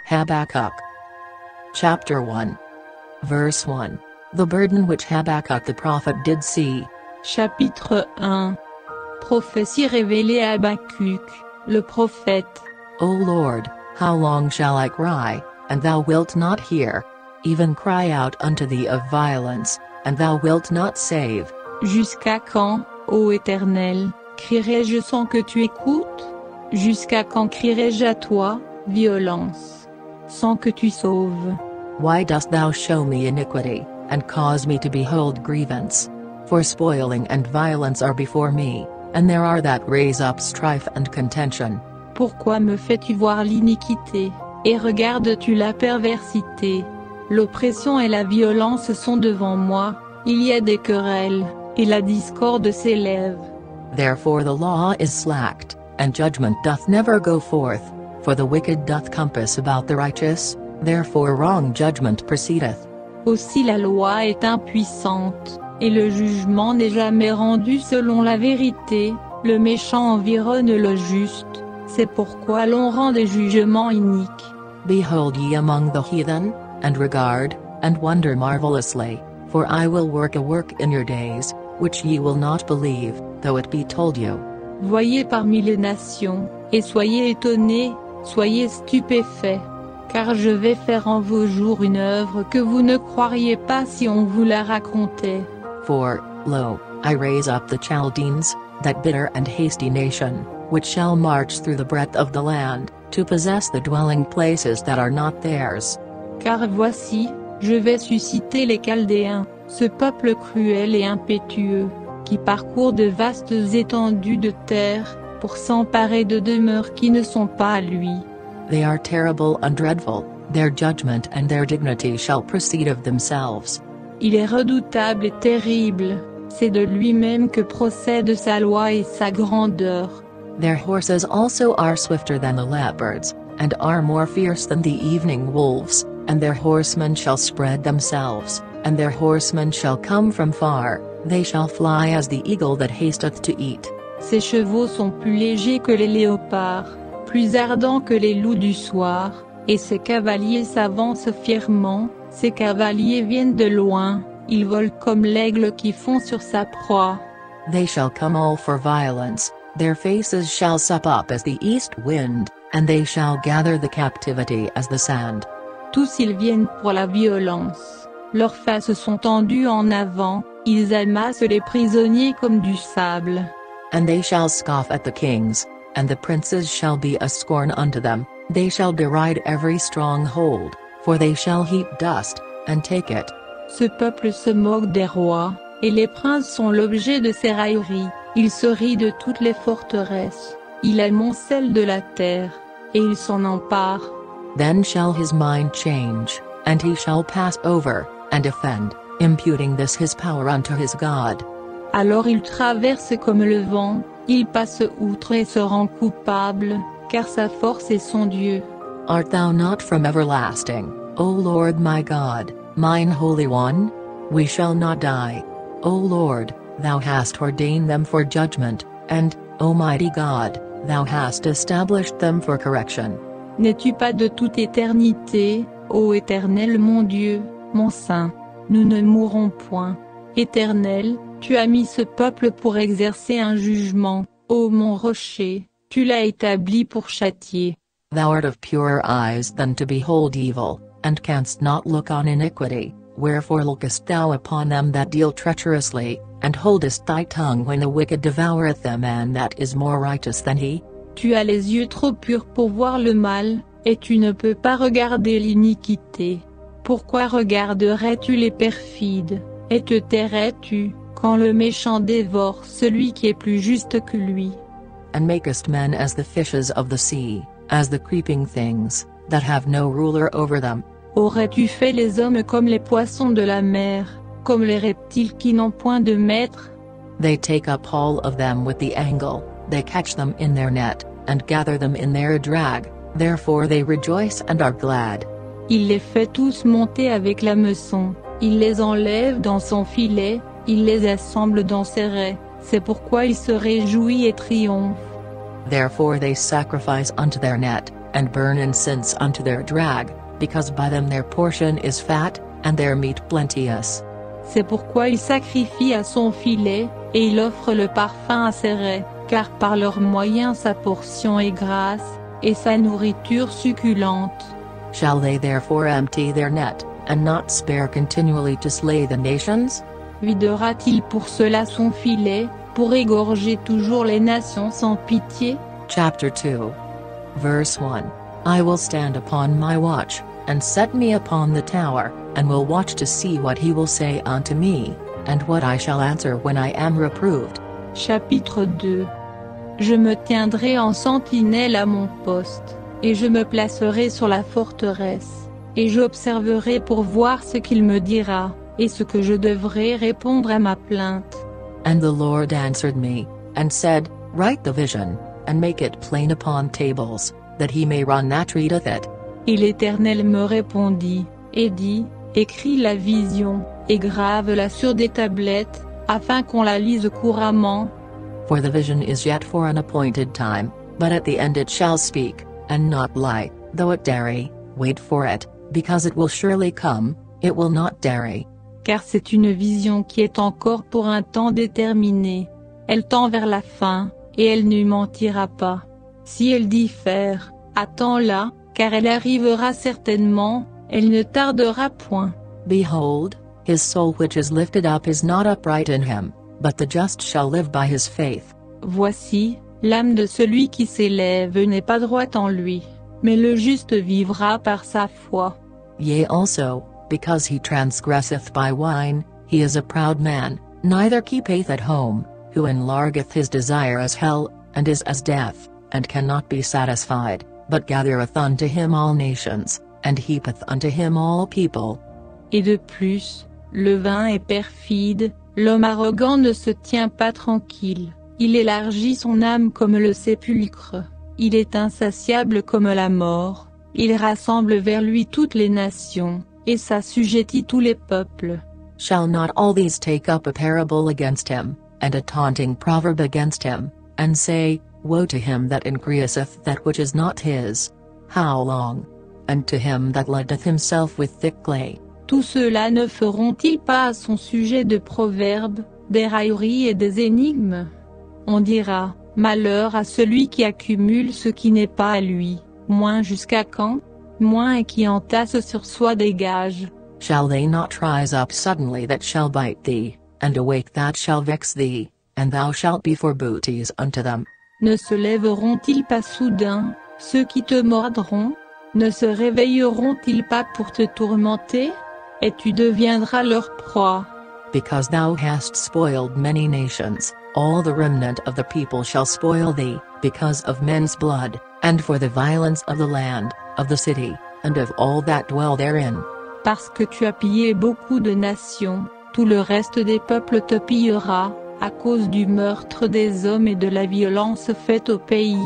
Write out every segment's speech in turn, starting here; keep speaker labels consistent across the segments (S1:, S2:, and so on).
S1: Habakkuk. Chapter 1. Verse 1. The burden which Habakkuk the prophet did see.
S2: Chapitre 1. Prophétie révélée à Habakkuk, le prophète.
S1: O Lord, how long shall I cry, and thou wilt not hear? Even cry out unto thee of violence, and thou wilt not save.
S2: Jusqu'à quand, ô Éternel, crierai-je sans que tu écoutes? Jusqu'à quand crierai-je à toi, violence, sans que tu sauves?
S1: Why dost thou show me iniquity, and cause me to behold grievance? For spoiling and violence are before me, and there are that raise up strife and contention.
S2: Pourquoi me fais-tu voir l'iniquité, et regardes-tu la perversité? L'oppression et la violence sont devant moi, il y a des querelles, et la discorde s'élève.
S1: Therefore the law is slacked, and judgment doth never go forth, for the wicked doth compass about the righteous, therefore wrong judgment proceedeth.
S2: Aussi la loi est impuissante, et le jugement n'est jamais rendu selon la vérité, le méchant environne le juste, c'est pourquoi l'on rend des jugements iniques.
S1: Behold ye among the heathen, and regard, and wonder marvelously, for I will work a work in your days, which ye will not believe, though it be told you.
S2: Voyez parmi les nations, et soyez étonnés, soyez stupéfaits, car je vais faire en vos jours une œuvre que vous ne croiriez pas si on vous la racontait.
S1: For, lo, I raise up the Chaldeans, that bitter and hasty nation, which shall march through the breadth of the land, to possess the dwelling places that are not theirs.
S2: Car voici, je vais susciter les Chaldéens, ce peuple cruel et impétueux, qui parcourt de vastes étendues de terre, pour s'emparer de demeures qui ne sont pas à lui.
S1: They are terrible and dreadful, their judgment and their dignity shall proceed of themselves.
S2: Il est redoutable et terrible, c'est de lui-même que procède sa loi et sa grandeur.
S1: Their horses also are swifter than the leopards, and are more fierce than the evening wolves, and their horsemen shall spread themselves, and their horsemen shall come from far, they shall fly as the eagle that hasteth to eat.
S2: Ses chevaux sont plus légers que les léopards, plus ardents que les loups du soir, et ses cavaliers s'avancent fièrement, ses cavaliers viennent de loin, ils volent comme l'aigle qui fond sur sa proie.
S1: They shall come all for violence, their faces shall sup up as the east wind, and they shall gather the captivity as the sand.
S2: Tous ils viennent pour la violence, leurs faces sont tendues en avant, ils amassent les prisonniers comme du sable.
S1: And they shall scoff at the kings, and the princes shall be a scorn unto them, they shall deride every stronghold, for they shall heap dust, and take it.
S2: Ce peuple se moque des rois, et les princes sont l'objet de ses railleries, il se rit de toutes les forteresses, il amoncelle de la terre, et il s'en empare.
S1: Then shall his mind change, and he shall pass over, and offend, imputing this his power unto his God.
S2: Alors il traverse comme le vent, il passe outre et se rend coupable, car sa force est son Dieu.
S1: Art thou not from everlasting, O Lord my God, mine Holy One? We shall not die. O Lord, thou hast ordained them for judgment, and, O mighty God, thou hast established them for correction.
S2: N'es-tu pas de toute éternité, ô Éternel mon Dieu, mon Saint? Nous ne mourrons point. Éternel, tu as mis ce peuple pour exercer un jugement, ô mon rocher, tu l'as établi pour châtier.
S1: Thou art of purer eyes than to behold evil, and canst not look on iniquity, wherefore lookest thou upon them that deal treacherously, and holdest thy tongue when the wicked devoureth them, and that is more righteous than he?
S2: Tu as les yeux trop purs pour voir le mal, et tu ne peux pas regarder l'iniquité. Pourquoi regarderais-tu les perfides, et te tairais-tu, quand le méchant dévore celui qui est plus juste que lui?
S1: And makest men as the fishes of the sea, as the creeping things, that have no ruler over them.
S2: Aurais-tu fait les hommes comme les poissons de la mer, comme les reptiles qui n'ont point de maître?
S1: They take up all of them with the angle, they catch them in their net, and gather them in their drag, therefore they rejoice and are glad.
S2: Il les fait tous monter avec la meçon, il les enlève dans son filet, il les assemble dans ses raies, c'est pourquoi il se réjouit et triomphe.
S1: Therefore they sacrifice unto their net, and burn incense unto their drag, because by them their portion is fat, and their meat plenteous.
S2: C'est pourquoi il sacrifie à son filet, et il offre le parfum à ses raies, car par leurs moyens sa portion est grasse, et sa nourriture succulente.
S1: Shall they therefore empty their net, and not spare continually to slay the nations?
S2: Videra-t-il pour cela son filet, pour égorger toujours les nations sans pitié?
S1: Chapter 2. Verse 1. I will stand upon my watch, and set me upon the tower, and will watch to see what he will say unto me, and what I shall answer when I am reproved.
S2: Chapitre 2. Je me tiendrai en sentinelle à mon poste, et je me placerai sur la forteresse, et j'observerai pour voir ce qu'il me dira, et ce que je devrai répondre à ma plainte.
S1: And the Lord answered me, and said, Write the vision, and make it plain upon tables, that he may run that readeth it.
S2: Et l'Éternel me répondit, et dit, Écris la vision, et grave-la sur des tablettes, afin qu'on la lise couramment.
S1: For the vision is yet for an appointed time, but at the end it shall speak, and not lie, though it tarry, wait for it, because it will surely come, it will not tarry.
S2: Car c'est une vision qui est encore pour un temps déterminé. Elle tend vers la fin, et elle ne mentira pas. Si elle diffère, attends-la, car elle arrivera certainement, elle ne tardera point.
S1: Behold, his soul which is lifted up is not upright in him, but the just shall live by his faith.
S2: Voici, l'âme de celui qui s'élève n'est pas droite en lui, mais le juste vivra par sa foi.
S1: Yea also, because he transgresseth by wine, he is a proud man, neither keepeth at home, who enlargeth his desire as hell, and is as death, and cannot be satisfied, but gathereth unto him all nations, and heapeth unto him all people.
S2: Et de plus, le vin est perfide, l'homme arrogant ne se tient pas tranquille, il élargit son âme comme le sépulcre, il est insatiable comme la mort, il rassemble vers lui toutes les nations, et s'assujettit tous les peuples.
S1: Shall not all these take up a parable against him, and a taunting proverb against him, and say, Woe to him that increaseth that which is not his? How long? And to him that loadeth himself with thick clay.
S2: Tous ceux-là ne feront-ils pas à son sujet de proverbes, des railleries et des énigmes? On dira, malheur à celui qui accumule ce qui n'est pas à lui, moins jusqu'à quand? Moins et qui entasse sur soi des gages.
S1: Shall they not rise up suddenly that shall bite thee, and awake that shall vex thee, and thou shalt be for booties unto them?
S2: Ne se lèveront-ils pas soudain, ceux qui te mordront? Ne se réveilleront-ils pas pour te tourmenter? Et tu deviendras leur proie.
S1: Because thou hast spoiled many nations, all the remnant of the people shall spoil thee, because of men's blood, and for the violence of the land, of the city, and of all that dwell therein.
S2: Parce que tu as pillé beaucoup de nations, tout le reste des peuples te pillera, à cause du meurtre des hommes et de la violence faite au pays,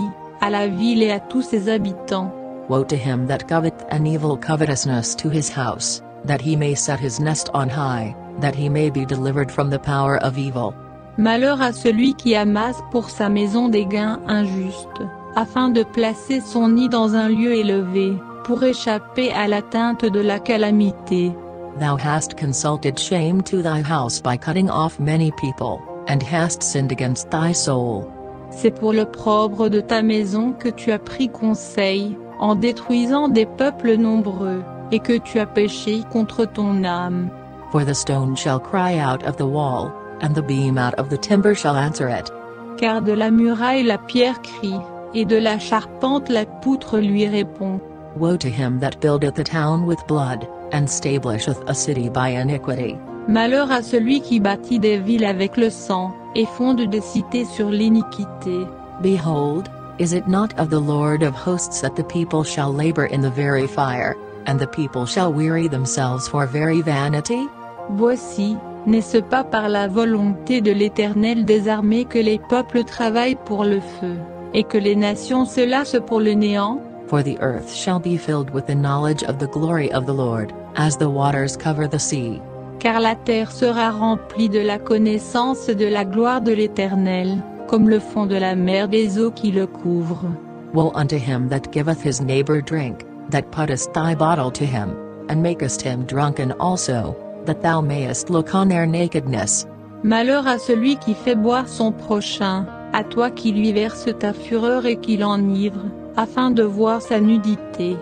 S2: à la ville et à tous ses habitants.
S1: Woe to him that coveteth an evil covetousness to his house, that he may set his nest on high, that he may be delivered from the power of evil.
S2: Malheur à celui qui amasse pour sa maison des gains injustes, afin de placer son nid dans un lieu élevé, pour échapper à l'atteinte de la calamité.
S1: Thou hast consulted shame to thy house by cutting off many people, and hast sinned against thy soul.
S2: C'est pour l'opprobre de ta maison que tu as pris conseil, en détruisant des peuples nombreux, et que tu as péché contre ton âme.
S1: For the stone shall cry out of the wall, and the beam out of the timber shall answer it.
S2: Car de la muraille la pierre crie, et de la charpente la poutre lui répond.
S1: Woe to him that buildeth a town with blood, and stablisheth a city by iniquity.
S2: Malheur à celui qui bâtit des villes avec le sang, et fonde des cités sur l'iniquité.
S1: Behold, is it not of the Lord of hosts that the people shall labor in the very fire, and the people shall weary themselves for very vanity?
S2: Voici, n'est-ce pas par la volonté de l'Éternel des armées que les peuples travaillent pour le feu, et que les nations se lassent pour le néant?
S1: For the earth shall be filled with the knowledge of the glory of the Lord, as the waters cover the sea.
S2: Car la terre sera remplie de la connaissance de la gloire de l'Éternel, comme le fond de la mer des eaux qui le couvrent.
S1: Woe unto him that giveth his neighbor drink, that puttest thy bottle to him, and makest him drunken also, that thou mayest look on their nakedness.
S2: Malheur à celui qui fait boire son prochain, à toi qui lui verse ta fureur et qui l'enivre, afin de voir sa nudité.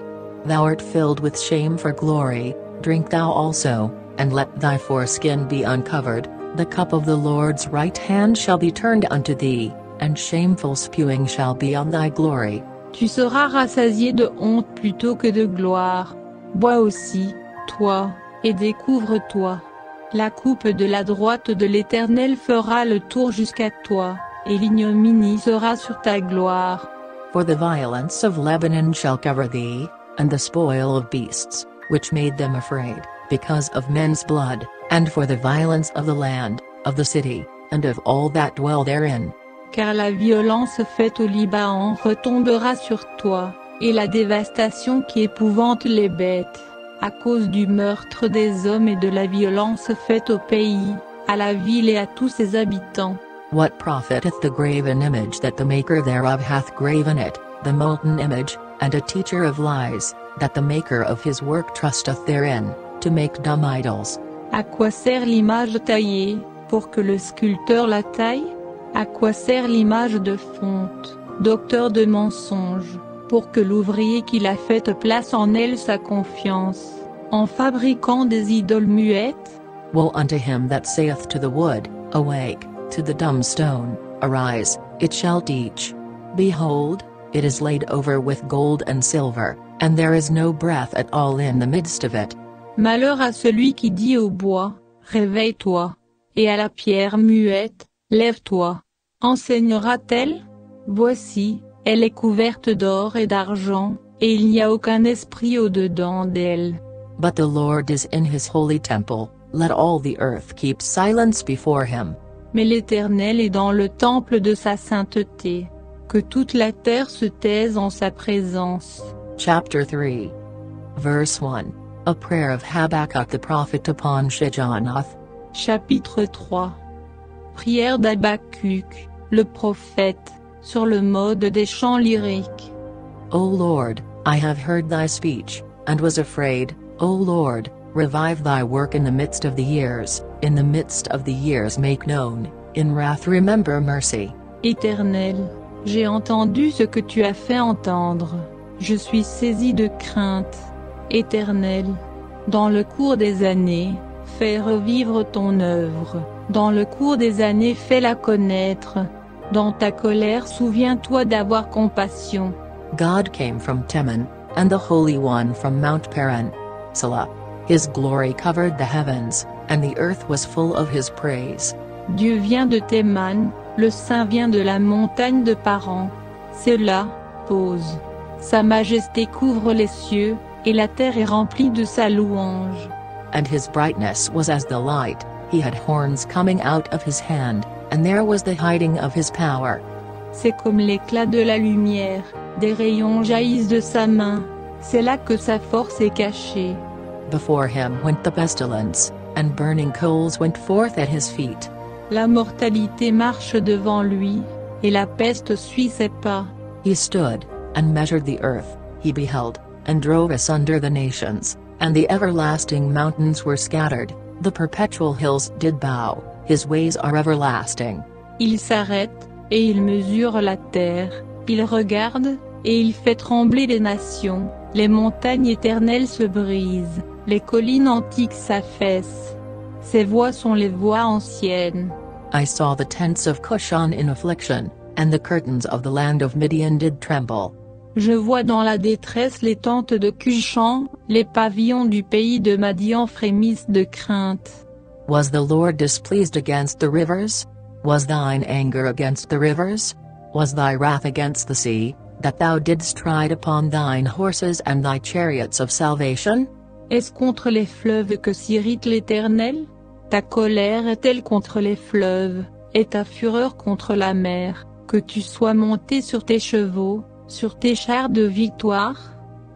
S1: Thou art filled with shame for glory, drink thou also, and let thy foreskin be uncovered, the cup of the Lord's right hand shall be turned unto thee, and shameful spewing shall be on thy glory.
S2: Tu seras rassasié de honte plutôt que de gloire. Bois aussi, toi, et découvre-toi. La coupe de la droite de l'Éternel fera le tour jusqu'à toi, et l'ignominie sera sur ta gloire.
S1: For the violence of Lebanon shall cover thee, and the spoil of beasts, which made them afraid, because of men's blood, and for the violence of the land, of the city, and of all that dwell therein.
S2: Car la violence faite au Liban retombera sur toi, et la dévastation qui épouvante les bêtes, à cause du meurtre des hommes et de la violence faite au pays, à la ville et à tous ses habitants.
S1: What profiteth the graven image that the maker thereof hath graven it, the molten image, and a teacher of lies, that the maker of his work trusteth therein, to make dumb idols?
S2: À quoi sert l'image taillée, pour que le sculpteur la taille? À quoi sert l'image de fonte, docteur de mensonges, pour que l'ouvrier qui l'a faite place en elle sa confiance, en fabriquant des idoles muettes?
S1: Woe unto him that saith to the wood, Awake, to the dumb stone, Arise, it shall teach. Behold, it is laid over with gold and silver, and there is no breath at all in the midst of it.
S2: Malheur à celui qui dit au bois, Réveille-toi, et à la pierre muette, Lève-toi. Enseignera-t-elle? Voici, elle est couverte d'or et d'argent, et il n'y a aucun esprit au-dedans d'elle.
S1: But the Lord is in his holy temple, let all the earth keep silence before him.
S2: Mais l'Éternel est dans le temple de sa sainteté. Que toute la terre se taise en sa présence.
S1: Chapter 3. Verse 1. A prayer of Habakkuk the prophet upon Shigionoth.
S2: Chapitre 3. Prière d'Habakkuk, le prophète, sur le mode des chants lyriques.
S1: O Lord, I have heard thy speech, and was afraid. O Lord, revive thy work in the midst of the years, in the midst of the years make known, in wrath remember mercy.
S2: Éternel, j'ai entendu ce que tu as fait entendre, je suis saisi de crainte. Éternel, dans le cours des années, fais revivre ton œuvre, dans le cours des années fais-la connaître, dans ta colère souviens-toi d'avoir compassion.
S1: God came from Teman, and the Holy One from Mount Paran. Selah. His glory covered the heavens, and the earth was full of his praise.
S2: Dieu vient de Théman, le Saint vient de la montagne de Paran. Selah, pause. Sa majesté couvre les cieux, et la terre est remplie de sa louange.
S1: And his brightness was as the light, he had horns coming out of his hand, and there was the hiding of his power.
S2: C'est comme l'éclat de la lumière, des rayons jaillissent de sa main, c'est là que sa force est cachée.
S1: Before him went the pestilence, and burning coals went forth at his feet.
S2: La mortalité marche devant lui, et la peste suit ses pas.
S1: He stood, and measured the earth, he beheld, and drove asunder the nations, and the everlasting mountains were scattered, the perpetual hills did bow, his ways are everlasting.
S2: Il s'arrête, et il mesure la terre, il regarde, et il fait trembler les nations, les montagnes éternelles se brisent, les collines antiques s'affaissent. Ces voix sont les voix anciennes.
S1: I saw the tents of Cushan in affliction, and the curtains of the land of Midian did tremble.
S2: Je vois dans la détresse les tentes de Cushan, les pavillons du pays de Madian frémissent de crainte.
S1: Was the Lord displeased against the rivers? Was thine anger against the rivers? Was thy wrath against the sea, that thou didst ride upon thine horses and thy chariots of salvation?
S2: Est-ce contre les fleuves que s'irrite l'Éternel? Ta colère est-elle contre les fleuves, et ta fureur contre la mer, que tu sois monté sur tes chevaux, sur tes chars de victoire?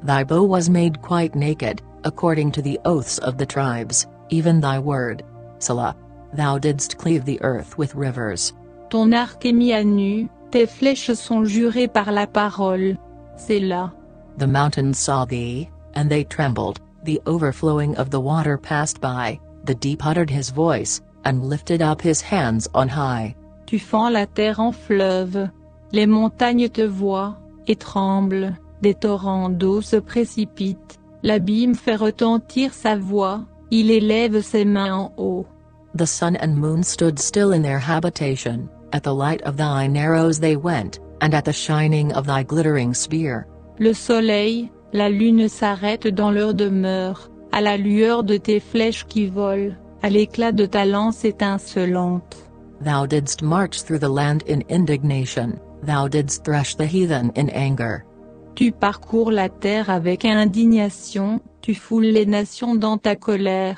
S1: Thy bow was made quite naked, according to the oaths of the tribes, even thy word. Selah. Thou didst cleave the earth with rivers.
S2: Ton arc est mis à nu, tes flèches sont jurées par la parole, Selah.
S1: The mountains saw thee, and they trembled, the overflowing of the water passed by, the deep uttered his voice, and lifted up his hands on high.
S2: Tu fends la terre en fleuve. Les montagnes te voient, et tremblent, des torrents d'eau se précipitent, l'abîme fait retentir sa voix, il élève ses mains en haut.
S1: The sun and moon stood still in their habitation, at the light of thine arrows they went, and at the shining of thy glittering spear.
S2: Le soleil, la lune s'arrêtent dans leur demeure, à la lueur de tes flèches qui volent, à l'éclat de ta lance étincelante.
S1: Thou didst march through the land in indignation, thou didst thresh the heathen in anger.
S2: Tu parcours la terre avec indignation, tu foules les nations dans ta colère.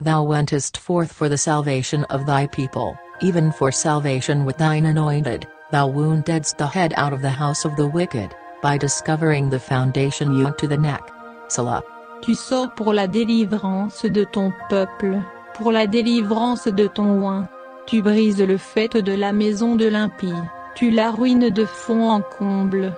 S1: Thou wentest forth for the salvation of thy people, even for salvation with thine anointed, thou woundedst the head out of the house of the wicked, by discovering the foundation you to the neck. Selah.
S2: Tu sors pour la délivrance de ton peuple, pour la délivrance de ton oint. Tu brises le faîte de la maison de l'impie, tu la ruines de fond en comble.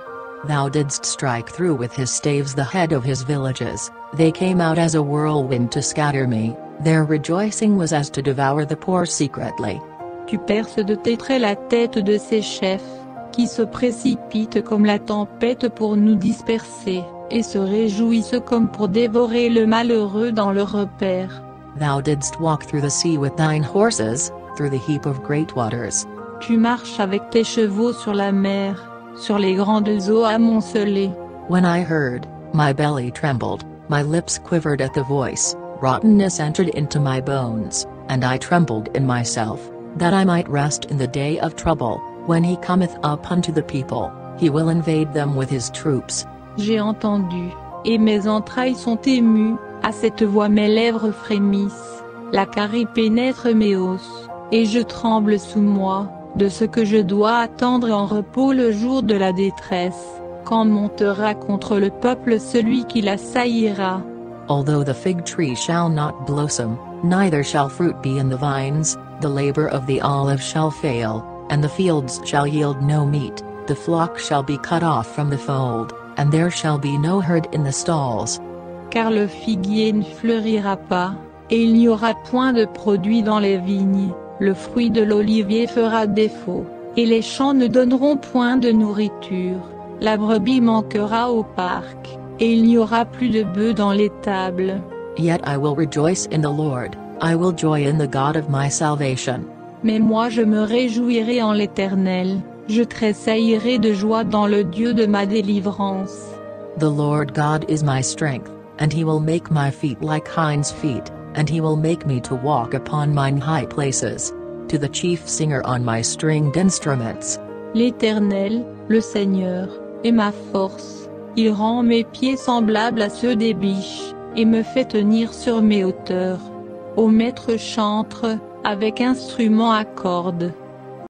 S1: Thou didst strike through with his staves the head of his villages, they came out as a whirlwind to scatter me, their rejoicing was as to devour the poor secretly.
S2: Tu perces de tes traits la tête de ses chefs, qui se précipitent comme la tempête pour nous disperser, et se réjouissent comme pour dévorer le malheureux dans le repère.
S1: Thou didst walk through the sea with thine horses, through the heap of great waters.
S2: Tu marches avec tes chevaux sur la mer, sur les grandes eaux amoncelées.
S1: When I heard, my belly trembled, my lips quivered at the voice, rottenness entered into my bones, and I trembled in myself, that I might rest in the day of trouble. When he cometh up unto the people, he will invade them with his troops.
S2: J'ai entendu, et mes entrailles sont émues, à cette voix mes lèvres frémissent, la carie pénètre mes os, et je tremble sous moi, de ce que je dois attendre en repos le jour de la détresse, quand montera contre le peuple celui qui l'assaillira.
S1: Although the fig tree shall not blossom, neither shall fruit be in the vines, the labor of the olive shall fail, and the fields shall yield no meat, the flock shall be cut off from the fold, and there shall be no herd in the stalls.
S2: Car le figuier ne fleurira pas, et il n'y aura point de produit dans les vignes, le fruit de l'olivier fera défaut, et les champs ne donneront point de nourriture, la brebis manquera au parc, et il n'y aura plus de bœufs dans l'étable.
S1: Yet I will rejoice in the Lord, I will joy in the God of my salvation.
S2: Mais moi je me réjouirai en l'Éternel, je tressaillerai de joie dans le Dieu de ma délivrance.
S1: The Lord God is my strength, and he will make my feet like hinds' feet, and he will make me to walk upon mine high places. To the chief singer on my stringed instruments.
S2: L'Éternel, le Seigneur, est ma force, il rend mes pieds semblables à ceux des biches, et me fait tenir sur mes hauteurs. Ô maître chantre, avec instrument à cordes.